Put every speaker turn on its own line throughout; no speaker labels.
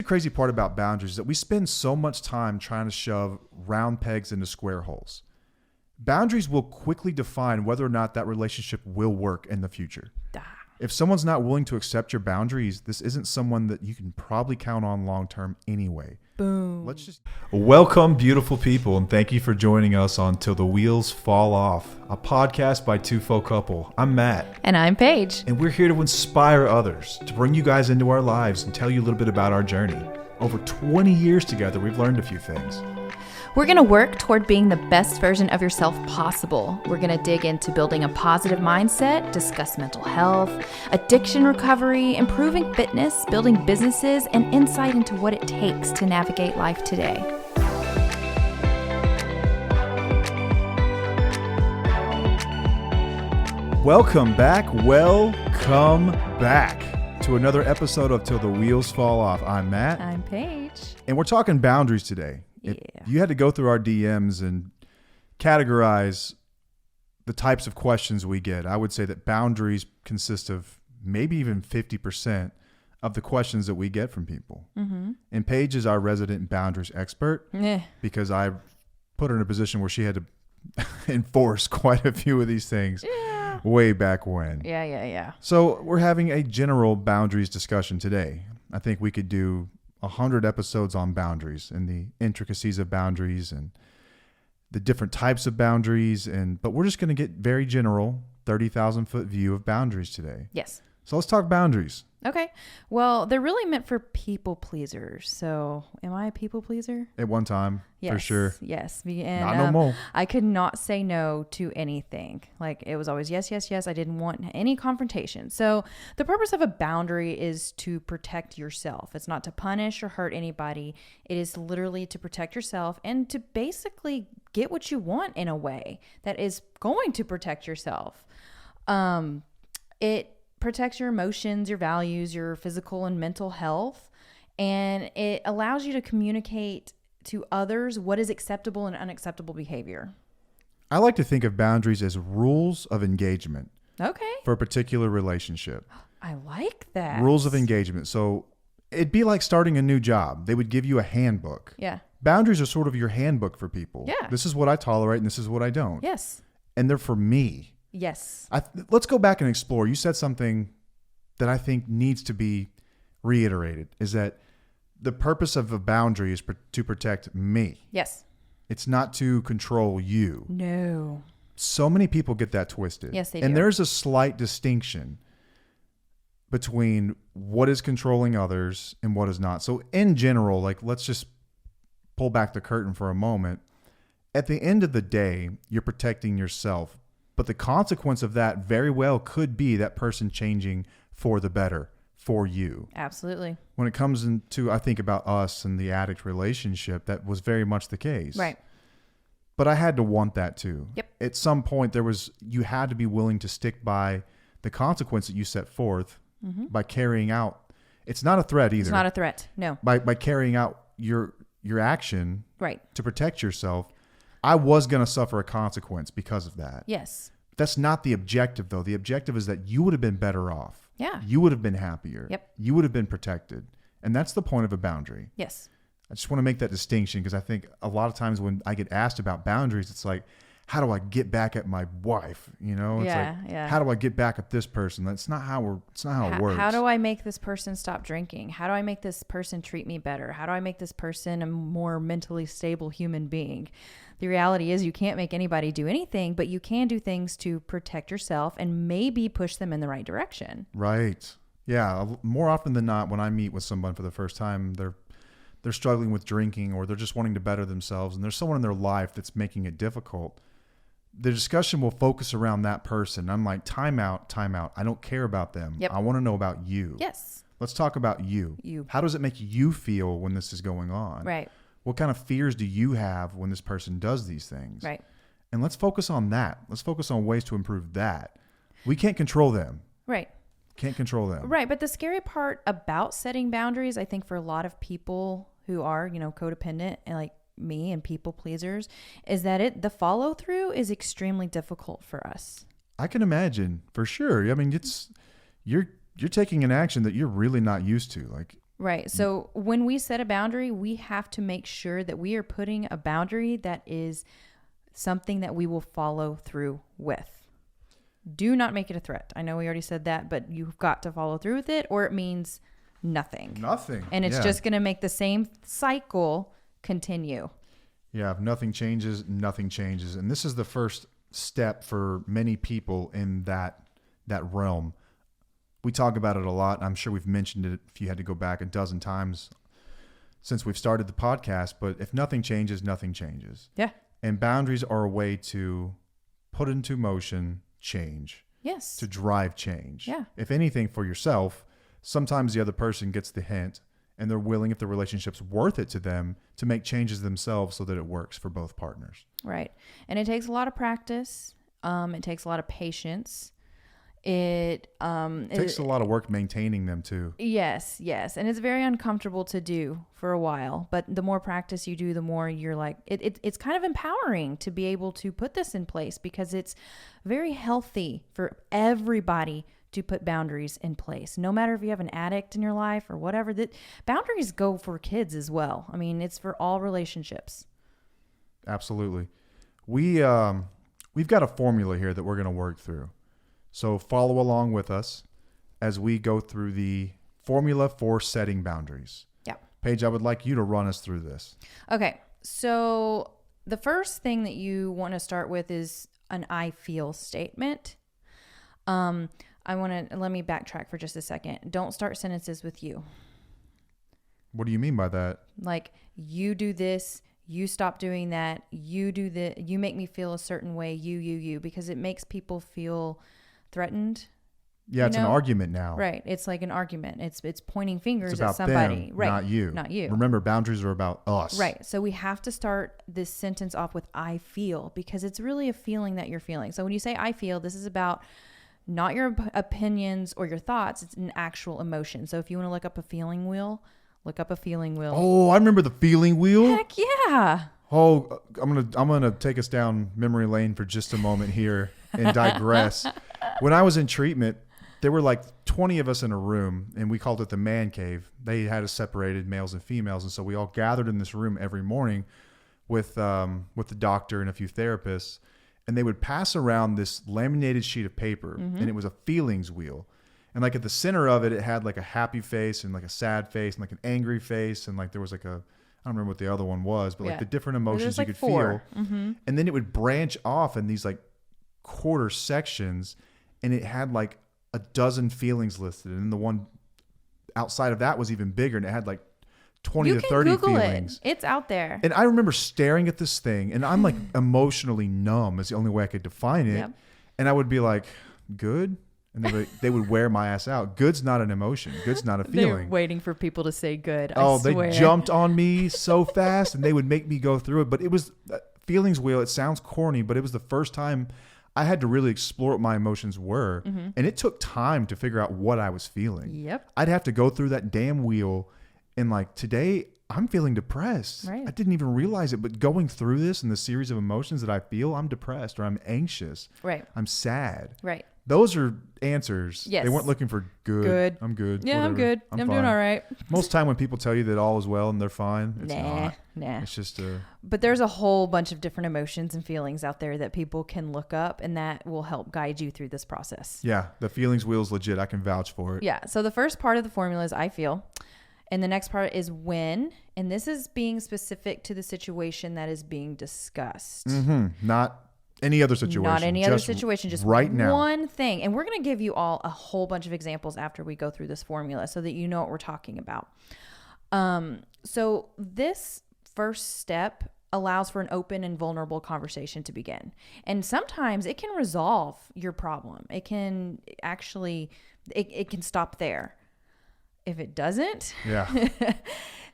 crazy part about boundaries is that we spend so much time trying to shove round pegs into square holes. Boundaries will quickly define whether or not that relationship will work in the future. If someone's not willing to accept your boundaries, this isn't someone that you can probably count on long-term anyway.
Boom.
Welcome, beautiful people, and thank you for joining us on Till the Wheels Fall Off, a podcast by Two Faux Couple. I'm Matt.
And I'm Paige.
And we're here to inspire others, to bring you guys into our lives and tell you a little bit about our journey. Over 20 years together, we've learned a few things.
We're going to work toward being the best version of yourself possible. We're going to dig into building a positive mindset, discuss mental health, addiction recovery, improving fitness, building businesses, and insight into what it takes to navigate life today.
Welcome back to another episode of Till the Wheels Fall Off. I'm Matt.
I'm Paige.
And we're talking boundaries today.
Yeah.
If you had to go through our DMs and categorize the types of questions we get, I would say that boundaries consist of maybe even 50% of the questions that we get from people. Mm-hmm. And Paige is our resident boundaries expert because I put her in a position where she had to enforce quite a few of these things way back when.
Yeah.
So we're having a general boundaries discussion today. I think we could do 100 episodes on boundaries and the intricacies of boundaries and the different types of boundaries. But we're just going to get very general 30,000 foot view of boundaries today.
Yes.
So let's talk boundaries.
Okay. Well, they're really meant for people pleasers. So am I a people pleaser?
At one time,
yes,
for sure.
Yes. And,
not no more.
I could not say no to anything. Like it was always yes. I didn't want any confrontation. So the purpose of a boundary is to protect yourself. It's not to punish or hurt anybody. It is literally to protect yourself and to basically get what you want in a way that is going to protect yourself. It protects your emotions, your values, your physical and mental health, and it allows you to communicate to others what is acceptable and unacceptable behavior.
I like to think of boundaries as rules of engagement.
Okay.
For a particular relationship.
I like that.
Rules of engagement. So it'd be like starting a new job. They would give you a handbook.
Yeah.
Boundaries are sort of your handbook for people.
Yeah.
This is what I tolerate and this is what I don't.
Yes.
And they're for me.
Yes.
Let's go back and explore. You said something that I think needs to be reiterated, is that the purpose of a boundary is to protect me.
Yes.
It's not to control you.
No.
So many people get that twisted.
Yes, they do.
And there's a slight distinction between what is controlling others and what is not. So in general, like let's just pull back the curtain for a moment. At the end of the day, you're protecting yourself. But the consequence of that very well could be that person changing for the better for you.
Absolutely. When
it comes into, I think about us and the addict relationship, that was very much the case.
Right.
But I had to want that too.
Yep. At
some point, you had to be willing to stick by the consequence that you set forth by carrying out. It's not a threat either.
It's not a threat. No.
By carrying out your action
right.
to protect yourself. I was going to suffer a consequence because of that.
Yes.
That's not the objective, though. The objective is that you would have been better off.
Yeah.
You would have been happier.
Yep.
You would have been protected. And that's the point of a boundary.
Yes.
I just want to make that distinction because I think a lot of times when I get asked about boundaries, it's like, how do I get back at my wife? You know, it's how do I get back at this person? That's not how it works.
How do I make this person stop drinking? How do I make this person treat me better? How do I make this person a more mentally stable human being? The reality is you can't make anybody do anything, but you can do things to protect yourself and maybe push them in the right direction.
Right. Yeah. More often than not, when I meet with someone for the first time, they're struggling with drinking or they're just wanting to better themselves and there's someone in their life that's making it difficult. The discussion will focus around that person. I'm like, time out. I don't care about them.
Yep.
I want to know about you.
Yes.
Let's talk about you. How does it make you feel when this is going on?
Right.
What kind of fears do you have when this person does these things?
Right.
And let's focus on that. Let's focus on ways to improve that. We can't control them.
Right.
Can't control them.
Right. But the scary part about setting boundaries, I think for a lot of people who are, codependent and like me and people pleasers, is that the follow through is extremely difficult for us.
I can imagine for sure. I mean, you're taking an action that you're really not used to. Like
Right. So when we set a boundary, we have to make sure that we are putting a boundary that is something that we will follow through with. Do not make it a threat. I know we already said that, but you've got to follow through with it or it means nothing.
Nothing.
And it's
Yeah.
just going to make the same cycle continue.
Yeah, if nothing changes, nothing changes. And this is the first step for many people in that realm. We talk about it a lot. I'm sure we've mentioned it if you had to go back a dozen times since we've started the podcast, but if nothing changes, nothing changes.
Yeah.
And boundaries are a way to put into motion change,
Yes.
to drive change.
Yeah.
If anything, for yourself, sometimes the other person gets the hint and they're willing, if the relationship's worth it to them, to make changes themselves so that it works for both partners.
Right. And it takes a lot of practice. It takes a lot of patience. It
takes a lot of work maintaining them too.
Yes. And it's very uncomfortable to do for a while. But the more practice you do, the more you're like, it's kind of empowering to be able to put this in place because it's very healthy for everybody to put boundaries in place. No matter if you have an addict in your life or whatever, that boundaries go for kids as well. I mean, it's for all relationships.
Absolutely. We've got a formula here that we're going to work through. So follow along with us as we go through the formula for setting boundaries.
Yeah.
Paige, I would like you to run us through this.
Okay. So the first thing that you want to start with is an I feel statement. Let me backtrack for just a second. Don't start sentences with you.
What do you mean by that?
Like, you do this, you stop doing that, you do the, you make me feel a certain way, you, because it makes people feel threatened.
Yeah, it's an argument now.
Right. It's like an argument. It's pointing fingers
It's about
at somebody.
them,
Right.
not you.
Not you.
Remember, boundaries are about us.
Right. So we have to start this sentence off with I feel because it's really a feeling that you're feeling. So when you say I feel, this is about not your opinions or your thoughts. It's an actual emotion. So if you want to look up a feeling wheel, look up a feeling wheel.
Oh, I remember the feeling wheel.
Heck yeah.
Oh, I'm gonna take us down memory lane for just a moment here and digress. When I was in treatment, there were like 20 of us in a room, and we called it the man cave. They had us separated, males and females, and so we all gathered in this room every morning with the doctor and a few therapists, and they would pass around this laminated sheet of paper, and it was a feelings wheel. And like at the center of it, it had like a happy face and like a sad face and like an angry face, and like there was like a, I don't remember what the other one was, but like the different emotions you could feel. And then it would branch off in these like quarter sections, and it had like a dozen feelings listed, and the one outside of that was even bigger, and it had like 20 to 30
Google
feelings.
It's out there.
And I remember staring at this thing, and I'm like emotionally numb is the only way I could define it.
Yep.
And I would be like, good? And they would wear my ass out. Good's not an emotion. Good's not a
They're
feeling.
waiting for people to say good. I
Oh,
swear.
they jumped on me so fast, and they would make me go through it. But it was feelings wheel. It sounds corny, but it was the first time I had to really explore what my emotions were. And it took time to figure out what I was feeling.
Yep.
I'd have to go through that damn wheel. And like today, I'm feeling depressed.
Right.
I didn't even realize it, but going through this and the series of emotions that I feel, I'm depressed or I'm anxious.
Right.
I'm sad.
Right.
Those are answers.
Yes.
They weren't looking for good.
Good.
I'm good.
Yeah, I'm
whatever.
good. I'm
fine.
doing all right.
Most time when people tell you that all is well and they're fine, it's not.
Nah.
It's just a...
But there's a whole bunch of different emotions and feelings out there that people can look up, and that will help guide you through this process.
Yeah, the feelings wheel's legit. I can vouch for it.
Yeah. So the first part of the formula is I feel. And the next part is when. And this is being specific to the situation that is being discussed.
Not any other situation.
Not any other situation, just
right now.
one thing. And we're going to give you all a whole bunch of examples after we go through this formula so that you know what we're talking about. So this first step allows for an open and vulnerable conversation to begin. And sometimes it can resolve your problem. It can actually, it can stop there. If it doesn't,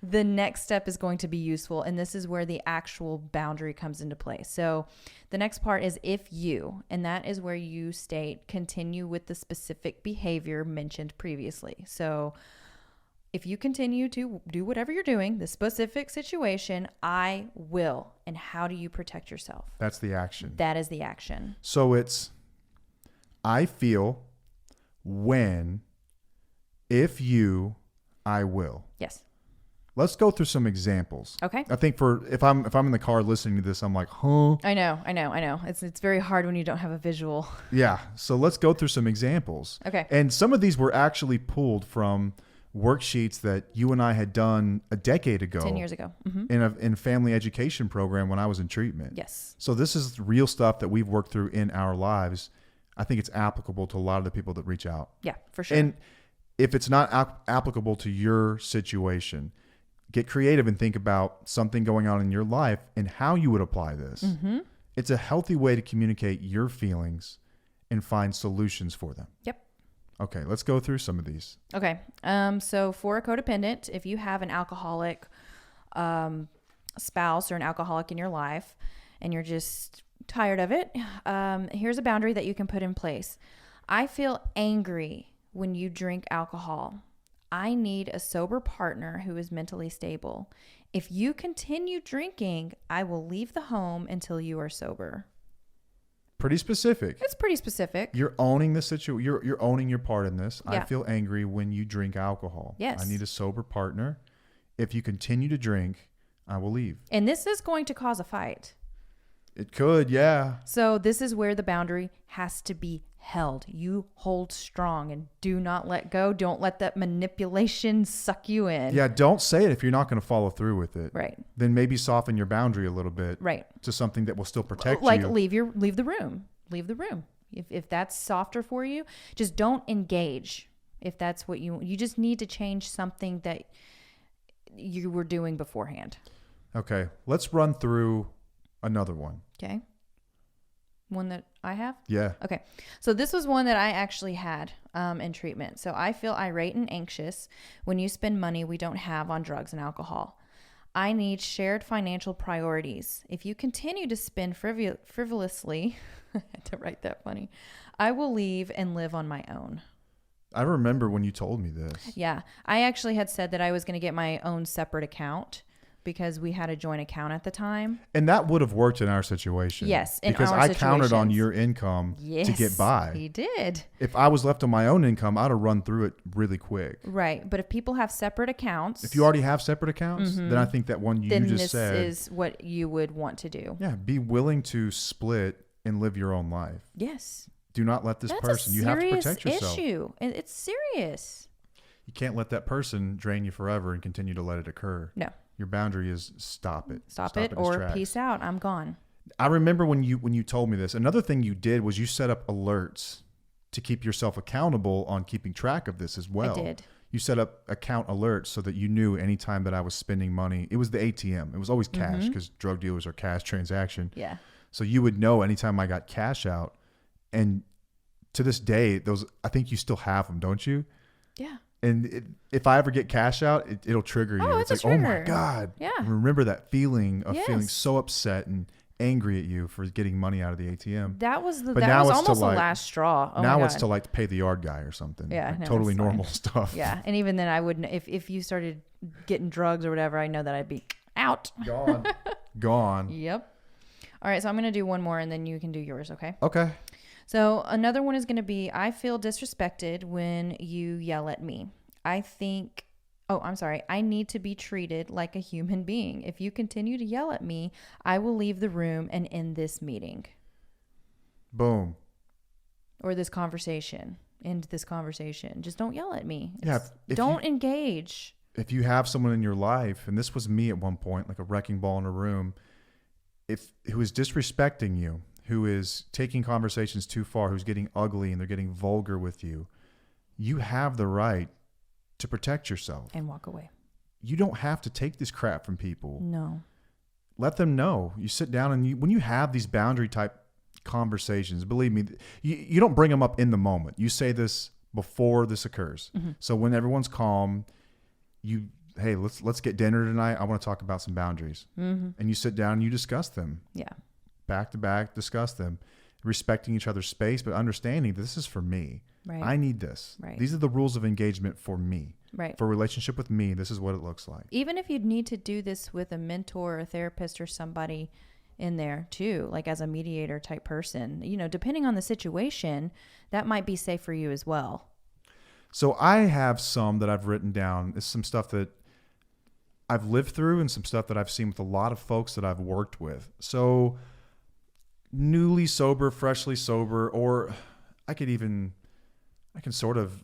the next step is going to be useful. And this is where the actual boundary comes into play. So the next part is if you, and that is where you state continue with the specific behavior mentioned previously. So if you continue to do whatever you're doing, the specific situation, I will. And how do you protect yourself?
That's the action.
That is the action.
So it's, I feel when, if you, I will.
Yes.
Let's go through some examples.
Okay.
I think if I'm in the car listening to this, I'm like, huh?
I know. It's very hard when you don't have a visual.
Yeah. So let's go through some examples.
Okay.
And some of these were actually pulled from worksheets that you and I had done a decade ago.
10 years ago. Mm-hmm.
In a family education program when I was in treatment.
Yes.
So this is real stuff that we've worked through in our lives. I think it's applicable to a lot of the people that reach out.
Yeah, for sure.
And if it's not applicable to your situation, get creative and think about something going on in your life and how you would apply this.
Mm-hmm.
It's a healthy way to communicate your feelings and find solutions for them.
Yep.
Okay, let's go through some of these.
Okay. So for a codependent, if you have an alcoholic spouse or an alcoholic in your life and you're just tired of it, here's a boundary that you can put in place. I feel angry when you drink alcohol. I need a sober partner who is mentally stable. If you continue drinking, I will leave the home until you are sober.
Pretty specific.
It's pretty specific.
You're owning the situation. You're owning your part in this.
Yeah.
I feel angry when you drink alcohol.
Yes.
I need a sober partner. If you continue to drink, I will leave.
And this is going to cause a fight.
It could, yeah.
So this is where the boundary has to be held. You hold strong and do not let go. Don't let that manipulation suck you in.
Yeah, don't say it if you're not going to follow through with it.
Right.
Then maybe soften your boundary a little bit.
Right.
To something that will still protect
Like
you.
leave the room. Leave the room. If that's softer for you, just don't engage. If that's what you just need to change something that you were doing beforehand.
Okay, let's run through another one.
Okay. One that I have?
Yeah.
Okay. So this was one that I actually had in treatment. So I feel irate and anxious when you spend money we don't have on drugs and alcohol. I need shared financial priorities. If you continue to spend frivolously, I had to write that funny, I will leave and live on my own.
I remember when you told me this.
Yeah. I actually had said that I was going to get my own separate account because we had a joint account at the time.
And that would have worked in our situation.
Yes, in
because
our
I counted on
situations.
your income
Yes,
to get by.
he did.
If I was left on my own income, I'd have run through it really quick.
Right. But if people have separate accounts.
If you already have separate accounts, then I think that one you
then
just
this
said.
is what you would want to do.
Yeah, be willing to split and live your own life.
Yes.
Do not let this
That's
person.
a
You have to
serious
protect yourself.
issue. It's serious.
You can't let that person drain you forever and continue to let it occur.
No.
Your boundary is stop it.
Stop it
in its
or
tracks.
peace out. I'm gone.
I remember when you told me this. Another thing you did was you set up alerts to keep yourself accountable on keeping track of this as well.
I did.
You set up account alerts so that you knew anytime that I was spending money. It was the ATM. It was always cash because drug dealers are cash transaction.
Yeah.
So you would know anytime I got cash out. And to this day, I think you still have them, don't you?
Yeah.
And if I ever get cash out, it'll trigger you.
Oh,
It's
it's
like,
a
oh my
trigger.
God.
Yeah.
Remember that feeling of feeling
Yes.
so upset and angry at you for getting money out of the ATM.
That was
But now it's to
almost the
like-
last straw. Oh
Now
my
it's
God.
to like to pay the yard guy or something.
Yeah,
Like
no,
totally
it's fine.
normal stuff.
Yeah. And even then I wouldn't, if you started getting drugs or whatever, I know that I'd be out.
Gone.
Yep. All right. So I'm going to do one more and then you can do yours. Okay.
Okay.
So another one is going to be, I feel disrespected when you yell at me. I need to be treated like a human being. If you continue to yell at me, I will leave the room and end this meeting
Boom.
or this conversation. End this conversation. Just don't yell at me.
Yeah, if
Don't engage.
If you have someone in your life, and this was me at one point, like a wrecking ball in a room, who is disrespecting you, who is taking conversations too far, who's getting ugly and they're getting vulgar with you, you have the right to protect yourself.
And walk away.
You don't have to take this crap from people.
No.
Let them know. You sit down and when you have these boundary type conversations, believe me, you don't bring them up in the moment. You say this before this occurs.
Mm-hmm.
So when everyone's calm, hey, let's get dinner tonight. I want to talk about some boundaries.
Mm-hmm.
And you sit down and you discuss them.
Yeah.
Back to back, discuss them, respecting each other's space, but understanding this is for me.
Right.
I need this.
Right.
These are the rules of engagement for me.
Right.
For a relationship with me, this is what it looks like.
Even if you'd need to do this with a mentor or a therapist or somebody in there too, like as a mediator type person, depending on the situation, that might be safe for you as well.
So I have some that I've written down. It's some stuff that I've lived through and some stuff that I've seen with a lot of folks that I've worked with. So newly sober, freshly sober, or I can sort of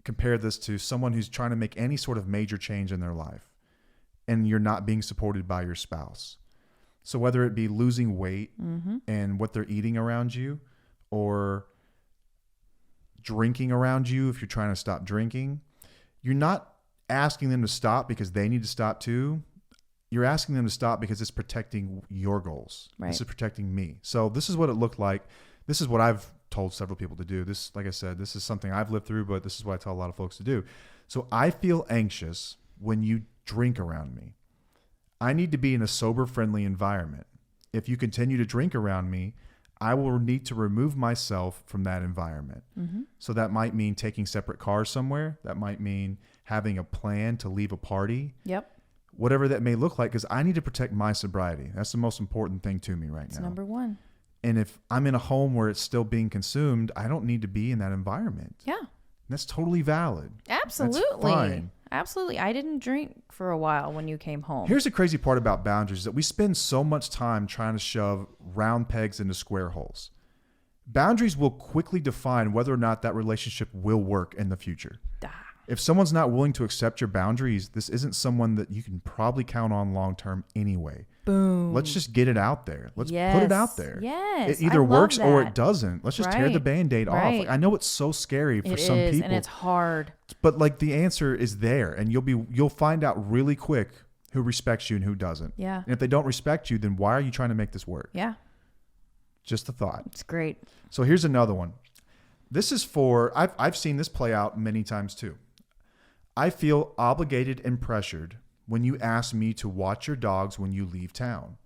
compare this to someone who's trying to make any sort of major change in their life and you're not being supported by your spouse. So whether it be losing weight and what they're eating around you, or drinking around you if you're trying to stop drinking, you're not asking them to stop because they need to stop too. You're asking them to stop because it's protecting your goals.
Right.
This is protecting me. So this is what it looked like. This is what I've told several people to do. This, like I said, this is something I've lived through, but this is what I tell a lot of folks to do. So I feel anxious when you drink around me. I need to be in a sober, friendly environment. If you continue to drink around me, I will need to remove myself from that environment. So that might mean taking separate cars somewhere. That might mean having a plan to leave a party.
Yep.
Whatever that may look like, because I need to protect my sobriety. That's the most important thing to me right
It's
now.
number one.
And if I'm in a home where it's still being consumed, I don't need to be in that environment.
Yeah.
That's totally valid.
Absolutely.
That's fine.
Absolutely. I didn't drink for a while when you came home.
Here's the crazy part about boundaries, is that we spend so much time trying to shove round pegs into square holes. Boundaries will quickly define whether or not that relationship will work in the future. If someone's not willing to accept your boundaries, this isn't someone that you can probably count on long term anyway.
Boom.
Let's just get it out there. Let's put it out there.
Yes.
It either
I love
works or
that.
it doesn't. Let's just tear the
Right.
Band-Aid off.
Right.
Like, I know it's so scary for
It
some
is,
people,
and it's hard.
but like the answer is there, and you'll find out really quick who respects you and who doesn't.
Yeah.
And if they don't respect you, then why are you trying to make this work?
Yeah.
Just a thought.
It's great.
So here's another one. This is for, I've seen this play out many times too. I feel obligated and pressured when you ask me to watch your dogs when you leave town.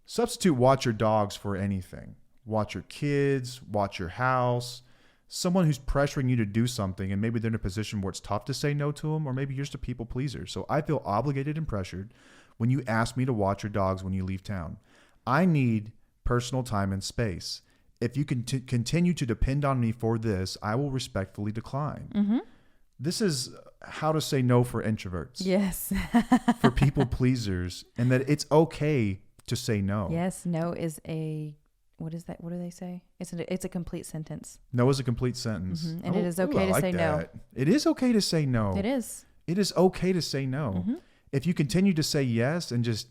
Substitute watch your dogs for anything. Watch your kids, watch your house. Someone who's pressuring you to do something, and maybe they're in a position where it's tough to say no to them, or maybe you're just a people pleaser. So I feel obligated and pressured when you ask me to watch your dogs when you leave town. I need personal time and space. If you can continue to depend on me for this, I will respectfully decline. This is how to say no for introverts,
Yes.
for people pleasers, and that it's okay to say no.
Yes. No is a, what is that? What do they say? It's a complete sentence.
No is a complete sentence.
And it is okay to say no.
It is okay to say no.
It is.
It is okay to say no. If you continue to say yes and just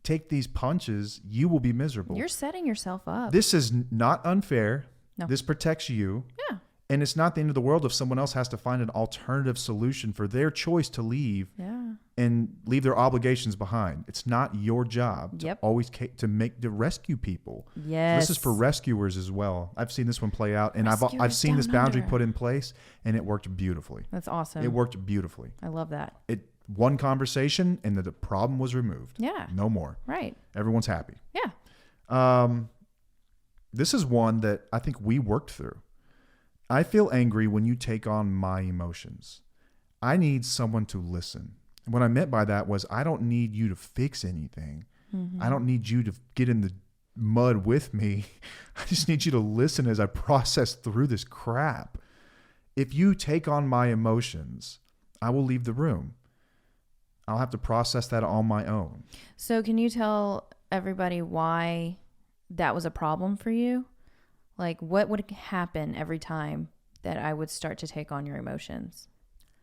take these punches, you will be miserable.
You're setting yourself up.
This is not unfair.
No.
This protects you.
Yeah.
And it's not the end of the world if someone else has to find an alternative solution for their choice to leave
Yeah.
and leave their obligations behind. It's not your job to
Yep.
always to rescue people.
Yes.
This is for rescuers as well. I've seen this one play out, and I've
Rescuers
seen this
down
boundary
under.
put in place, and it worked beautifully.
That's awesome.
It worked beautifully.
I love that.
It one conversation, and the problem was removed.
Yeah.
No more.
Right.
Everyone's happy.
Yeah.
This is one that I think we worked through. I feel angry when you take on my emotions. I need someone to listen. And what I meant by that was I don't need you to fix anything. I don't need you to get in the mud with me. I just need you to listen as I process through this crap. If you take on my emotions, I will leave the room. I'll have to process that on my own.
So can you tell everybody why that was a problem for you? Like, what would happen every time that I would start to take on your emotions?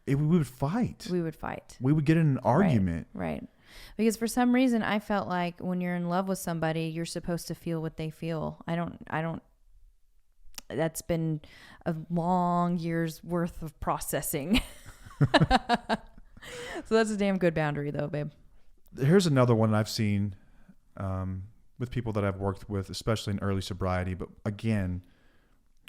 We would fight.
We would fight.
We would get in an argument.
Right. Because for some reason, I felt like when you're in love with somebody, you're supposed to feel what they feel. I don't. That's been a long year's worth of processing. So that's a damn good boundary, though, babe.
Here's another one I've seen with people that I've worked with, especially in early sobriety. But again,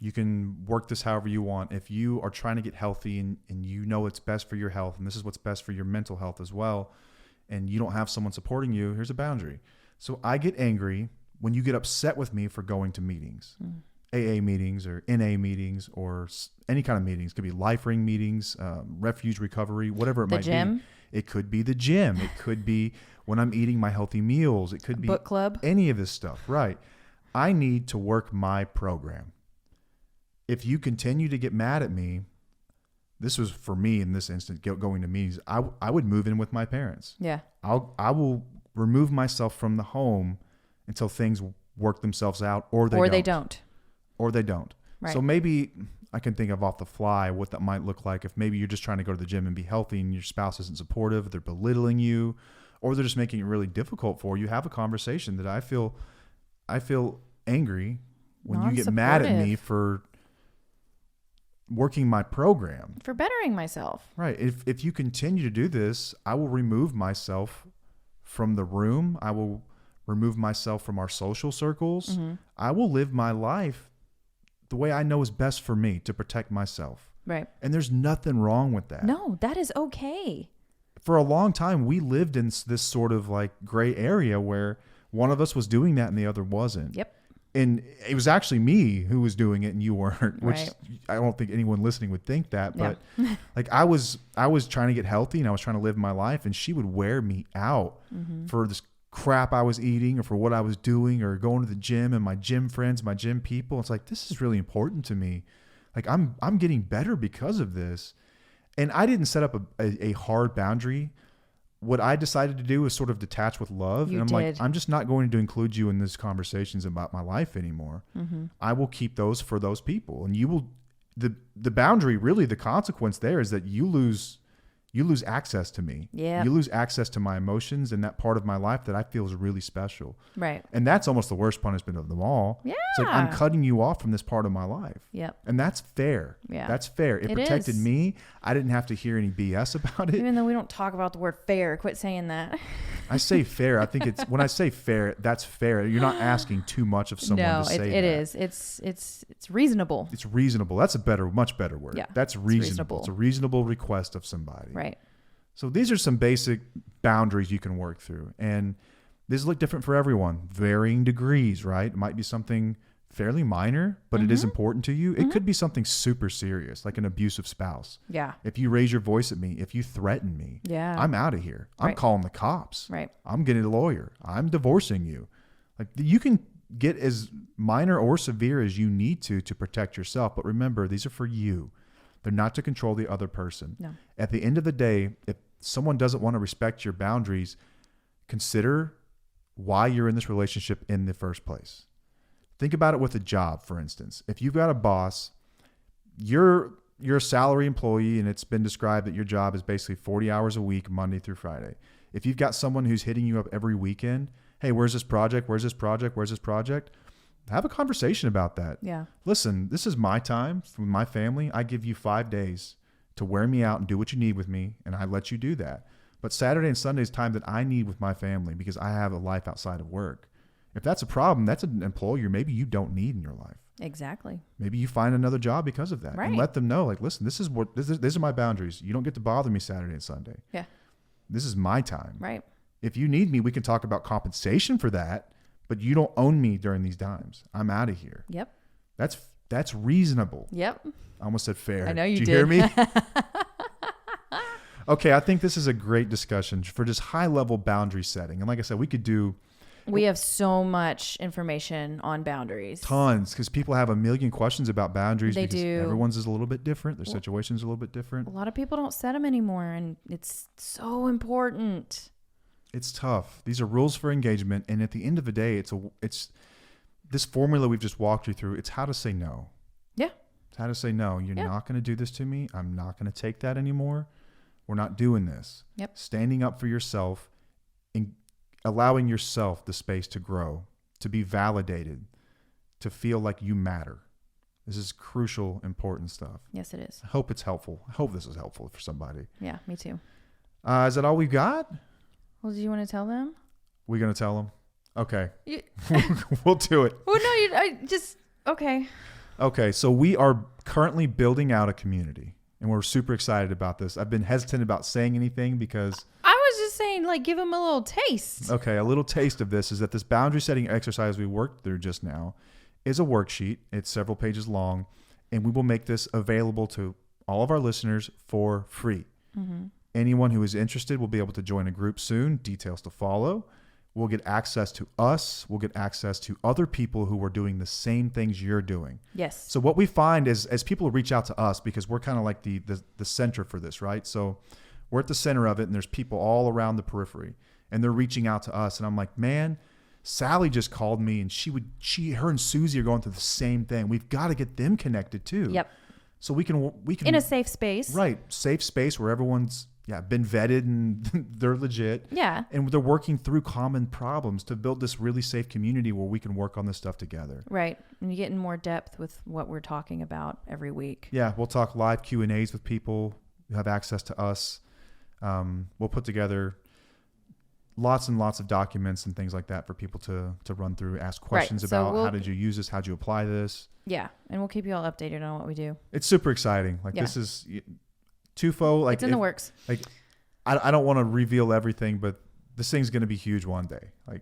you can work this however you want. If you are trying to get healthy and you know it's best for your health, and this is what's best for your mental health as well, and you don't have someone supporting you, here's a boundary. So I get angry when you get upset with me for going to meetings, AA meetings or NA meetings or any kind of meetings. It could be life ring meetings, refuge recovery, whatever it might
gym?
be. It could be the gym. It could be when I'm eating my healthy meals. It could be
Book club?
any of this stuff. Right. I need to work my program. if you continue to get mad at me, this was for me in this instant, going to meetings, I would move in with my parents.
Yeah.
I will remove myself from the home until things work themselves out, or they don't.
Right.
So maybe I can think of off the fly what that might look like if maybe you're just trying to go to the gym and be healthy and your spouse isn't supportive, they're belittling you, or they're just making it really difficult for you. Have a conversation that I feel angry when you get mad at me for working my program.
For bettering myself.
Right. If you continue to do this, I will remove myself from the room. I will remove myself from our social circles.
Mm-hmm.
I will live my life the way I know is best for me to protect myself.
Right.
And there's nothing wrong with that.
No, that is okay.
For a long time, we lived in this sort of like gray area where one of us was doing that and the other wasn't.
Yep.
And it was actually me who was doing it and you weren't, which
Right.
I don't think anyone listening would think that, but
Yeah.
like I was trying to get healthy and I was trying to live my life, and she would wear me out for this crap I was eating or for what I was doing or going to the gym and my gym friends, my gym people. It's like, this is really important to me. Like I'm getting better because of this. And I didn't set up a hard boundary. What I decided to do was sort of detach with love.
You
and I'm
did.
like, I'm just not going to include you in these conversations about my life anymore.
Mm-hmm.
I will keep those for those people. And you will, the boundary, really the consequence there is that you lose access to me.
Yeah.
You lose access to my emotions and that part of my life that I feel is really special.
Right.
And that's almost the worst punishment of them all.
Yeah.
It's like, I'm cutting you off from this part of my life.
Yep.
And that's fair.
Yeah.
That's fair. It
It
protected
is.
me. I didn't have to hear any BS about it.
Even though we don't talk about the word fair, quit saying that.
I say fair. I think when I say fair, that's fair. You're not asking too much of someone
No,
to say
it
that.
is. It's reasonable.
It's reasonable. That's much better word.
Yeah,
That's reasonable. It's a reasonable request of somebody.
Right.
So these are some basic boundaries you can work through. And these look different for everyone, varying degrees, right? It might be something fairly minor, but it is important to you. It could be something super serious, like an abusive spouse.
Yeah.
If you raise your voice at me, if you threaten me,
Yeah.
I'm out of here. I'm
Right.
calling the cops.
Right.
I'm getting a lawyer. I'm divorcing you. Like you can get as minor or severe as you need to protect yourself. But remember, these are for you. They're not to control the other person.
No.
At the end of the day, if someone doesn't want to respect your boundaries, consider why you're in this relationship in the first place. Think about it with a job, for instance. If you've got a boss, you're a salary employee, and it's been described that your job is basically 40 hours a week, Monday through Friday. If you've got someone who's hitting you up every weekend, hey, where's this project? Where's this project? Where's this project? Have a conversation about that.
Yeah.
Listen, this is my time with my family. I give you 5 days to wear me out and do what you need with me, and I let you do that. But Saturday and Sunday is time that I need with my family because I have a life outside of work. If that's a problem, that's an employer maybe you don't need in your life.
Exactly.
Maybe you find another job because of that.
Right.
And let them know, like, listen, these are my boundaries. You don't get to bother me Saturday and Sunday.
Yeah.
This is my time.
Right.
If you need me, we can talk about compensation for that, but you don't own me during these times. I'm out of here.
Yep.
That's reasonable.
Yep.
I almost said fair.
I know you
did.
did.
You hear me? Okay, I think this is a great discussion for just high-level boundary setting. And like I said, we could do
We have so much information on boundaries.
tons because people have a million questions about boundaries.
They
because
do.
Everyone's is a little bit different. Their situation's a little bit different.
A lot of people don't set them anymore, and it's so important.
It's tough. These are rules for engagement, and at the end of the day, it's this formula we've just walked you through. It's how to say no.
Yeah.
It's how to say no. You're
Yeah.
not going to do this to me. I'm not going to take that anymore. We're not doing this.
Yep.
Standing up for yourself and allowing yourself the space to grow, to be validated, to feel like you matter. This is crucial, important stuff.
Yes, it is.
I hope it's helpful. I hope this is helpful for somebody.
Yeah, me too.
Is that all we've got?
Well, do you want to tell them?
We going to tell them? Okay.
You,
We'll do it.
well, no, okay.
Okay, so we are currently building out a community, and we're super excited about this. I've been hesitant about saying anything because,
I was just saying, like, give them a little taste.
okay, a little taste of this is that this boundary setting exercise we worked through just now is a worksheet. It's several pages long, and we will make this available to all of our listeners for free.
Mm-hmm.
Anyone who is interested will be able to join a group soon. Details to follow. We'll get access to us. We'll get access to other people who are doing the same things you're doing.
Yes.
So what we find is as people reach out to us, because we're kind of like the center for this, right? So we're at the center of it, and there's people all around the periphery, and they're reaching out to us. And I'm like, man, Sally just called me, and her and Susie are going through the same thing. We've got to get them connected too.
Yep.
So we can
in a safe space.
Right. Safe space where everyone's been vetted and they're legit.
Yeah.
And they're working through common problems to build this really safe community where we can work on this stuff together.
Right. And you get in more depth with what we're talking about every week.
Yeah. We'll talk live Q&As with people who have access to us. We'll put together lots and lots of documents and things like that for people to run through, ask questions about how did you use this? How'd you apply this?
Yeah. And we'll keep you all updated on what we do.
It's super exciting. Like this is TUFO. Like
it's in the works.
Like I don't want to reveal everything, but this thing's going to be huge one day. Like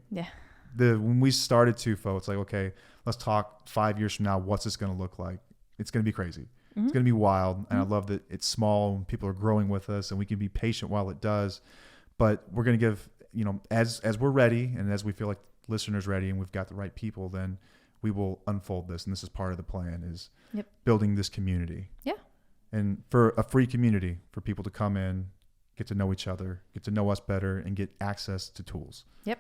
when we started TUFO, it's like, okay, let's talk 5 years from now. What's this going to look like? It's going to be crazy. Mm-hmm. It's going to be wild. And I love that it's small and people are growing with us and we can be patient while it does, but we're going to give, as we're ready and as we feel like listeners ready and we've got the right people, then we will unfold this. And this is part of the plan is building this community. Yeah. And for a free community for people to come in, get to know each other, get to know us better, and get access to tools. Yep.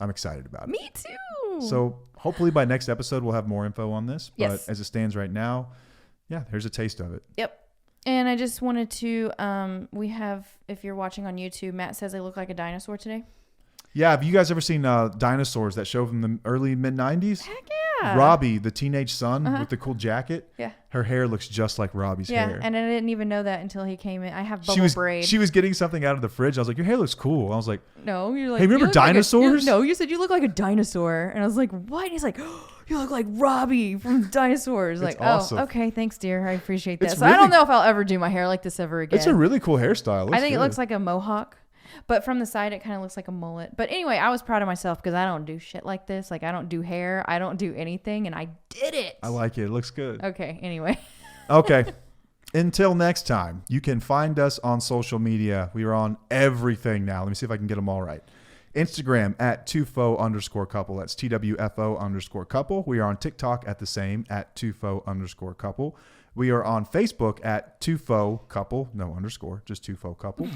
I'm excited about it.
Me too.
So hopefully by next episode, we'll have more info on this. But as it stands right now, here's a taste of it.
Yep. And I just wanted to, we have, if you're watching on YouTube, Matt says I look like a dinosaur today.
Yeah. Have you guys ever seen Dinosaurs, that show from the early mid-90s?
Heck yeah.
Robbie, the teenage son with the cool jacket.
Yeah.
Her hair looks just like Robbie's hair.
Yeah. And I didn't even know that until he came in. I have bubble braid.
She was getting something out of the fridge. I was like, your hair looks cool. I was like,
no, you're like,
hey, remember Dinosaurs?
No, you said you look like a dinosaur. And I was like, what? And he's like, oh, you look like Robbie from Dinosaurs. Like, awesome. Oh, okay. Thanks, dear. I appreciate that. So I don't know if I'll ever do my hair like this ever again.
It's a really cool hairstyle.
I think it looks like a mohawk. But from the side, it kind of looks like a mullet. But anyway, I was proud of myself because I don't do shit like this. Like, I don't do hair. I don't do anything. And I did it.
I like it. It looks good.
Okay. Anyway.
Okay. Until next time, you can find us on social media. We are on everything now. Let me see if I can get them all right. Instagram at TUFO_couple. That's TWFO_couple. We are on TikTok at the same, at TUFO_couple. We are on Facebook at TUFO couple, no underscore, just TUFO couple.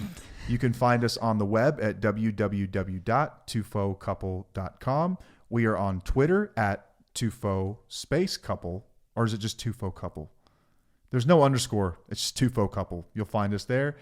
You can find us on the web at www.tufocouple.com. We are on Twitter at TUFO_couple, or is it just TUFO couple? There's no underscore. It's just TUFO couple. You'll find us there.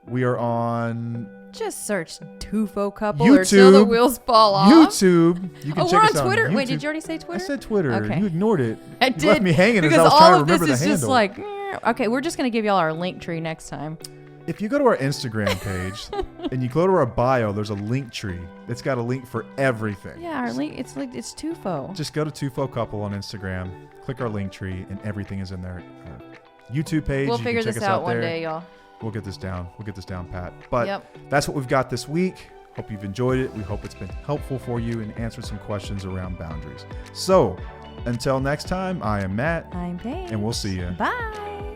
We are on...
Just search TUFO couple YouTube, or till the wheels fall off.
YouTube. You can check
we're
us
on Twitter.
On
Wait, did you already say Twitter?
I said Twitter.
Okay.
You ignored it.
I
you
did.
left me hanging
because
as I was trying to remember the handle.
All of this is just like, okay, we're just going to give y'all our link tree next time.
If you go to our Instagram page and you go to our bio, there's a link tree that's got a link for everything.
Yeah, our link, it's TUFO.
Just go to TUFO couple on Instagram, click our link tree, and everything is in there. Our YouTube page.
We'll figure this out one day, y'all.
We'll get this down. We'll get this down, Pat. But that's what we've got this week. Hope you've enjoyed it. We hope it's been helpful for you and answered some questions around boundaries. So until next time, I am Matt.
I'm Paige.
And we'll see you.
Bye.